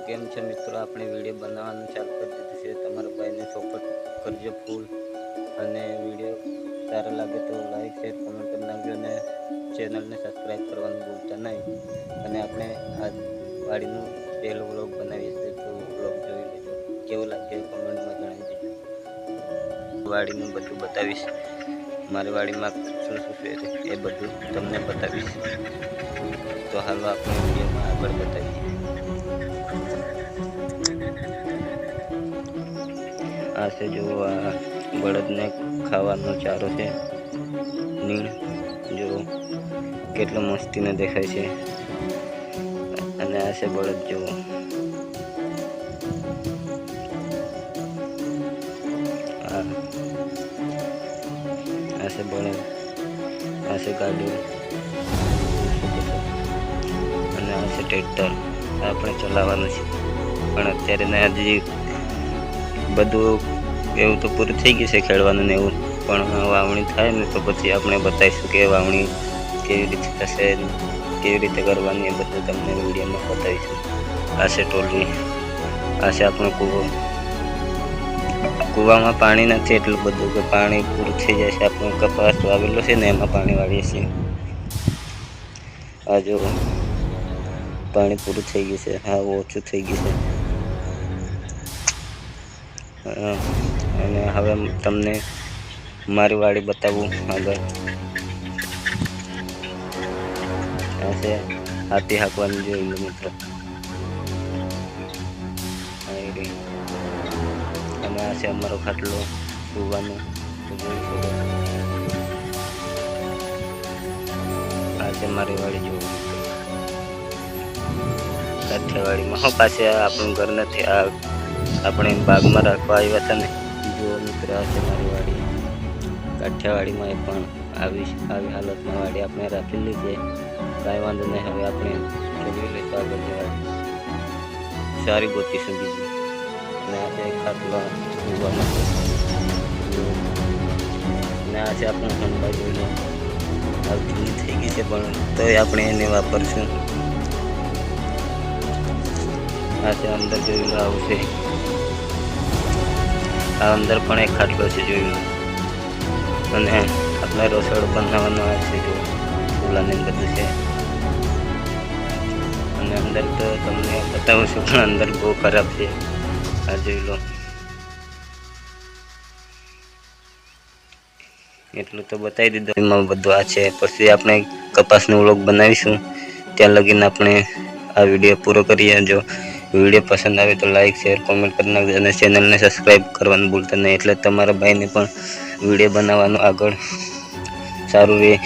કેમ છે મિત્રો, આપણે વિડીયો બનાવવાનું ચાલુ કરી દીધું છે। તમારા ભાઈને સપોર્ટ કરજો ફૂલ, અને વિડીયો સારા લાગે તો લાઈક શેર કમેન્ટ કરી નાખજો, અને ચેનલને સબસ્ક્રાઈબ કરવાનું ભૂલતા નહીં। અને આપણે આ વાડીનું પહેલો વ્લોગ બનાવીએ છીએ, તો વ્લોગ જોઈ લેજો, કેવો લાગ્યો કમેન્ટમાં જણાવી દેજો। વાડીનું બધું બતાવીશ, મારી વાડીમાં શું શું છે એ બધું તમને બતાવીશ। તો હાલો આપણે વિડીયોમાં આગળ બતાવીએ। આ છે જો આ બળદને ખાવાનો ચારો છે, નીણ જો કેટલો મસ્તીનો દેખાય છે। અને આ છે બળદ જો, આ છે બળદ, આ છે ગાડું, અને આ છે ટ્રેક્ટર। આપણે ચલાવવાનું છે, પણ અત્યારે હજી બધું એવું તો પૂરું થઈ ગયું છે ખેડવાનું ને એવું, પણ વાવણી થાય ને તો પછી આપણે બતાવીશું કે વાવણી કેવી રીતે થશે, કેવી રીતે કરવાની, એ બધું તમને વિડીયોમાં બતાવીશું। આ છે ટોલવી, આ છે આપણો કૂવો। કૂવામાં પાણી નથી એટલું બધું કે પાણી પૂરું થઈ જાય છે। આપણો કપાસ વાવેલો છે ને એમાં પાણી વાળીએ છીએ। આ જો પાણી પૂરું થઈ ગયું છે, હા ઓછું થઈ ગયું છે। અને હવે તમને મારી વાડી બતાવું આગળ। આ છે હાથી હાંકવાનું જોઈ લો મિત્રો, અને આ છે અમારો ખાટલો સુવાનો, જોઈ શકો। આ છે મારી વાડી જો, કાઠિયાવાડીમાં હો પાસે આપણું ઘર નથી, આ આપણે બાગમાં રાખવા આવ્યા હતા ને। જો મિત્ર આ છે મારી વાડી, કાઠિયાવાડીમાં એ પણ આવી હાલતમાં વાડી આપણે રાખેલી છે। કાંઈ વાંધો નહીં, હવે આપણે જોઈ લઈશું આગળની વાડી, સારી ગોતીશું બીજી। અને આ છે ખાટલો સુવામાં, અને આ છે આપણું ઠંડા જોઈ લો, આ જૂની થઈ ગઈ છે પણ તોય આપણે એને વાપરશું। આ છે અંદર જોઈ લો, આવું છે। આ અંદર પણ એક ખાટલો છે જોઈ લો, અને આપણે રસોડું બનાવવાનો આ છે જો, ચૂલાને બધું છે। અને અંદર તો તમને બતાવું છું પણ અંદર બહુ ખરાબ છે, આ જોઈ લો। એટલું તો બતાવી દીધું, એમાં બધું આ છે। પછી આપણે કપાસનો વ્લોગ બનાવીશું, ત્યાં લગીને આપણે આ વિડીયો પૂરો કરીએ। જો વિડીયો પસંદ આવે તો લાઈક શેર કોમેન્ટ કરી નાખજો, અને ચેનલને સબસ્ક્રાઈબ કરવાનું ભૂલતા નહીં, એટલે તમારા ભાઈને પણ વિડીયો બનાવવાનું આગળ સારું રહે।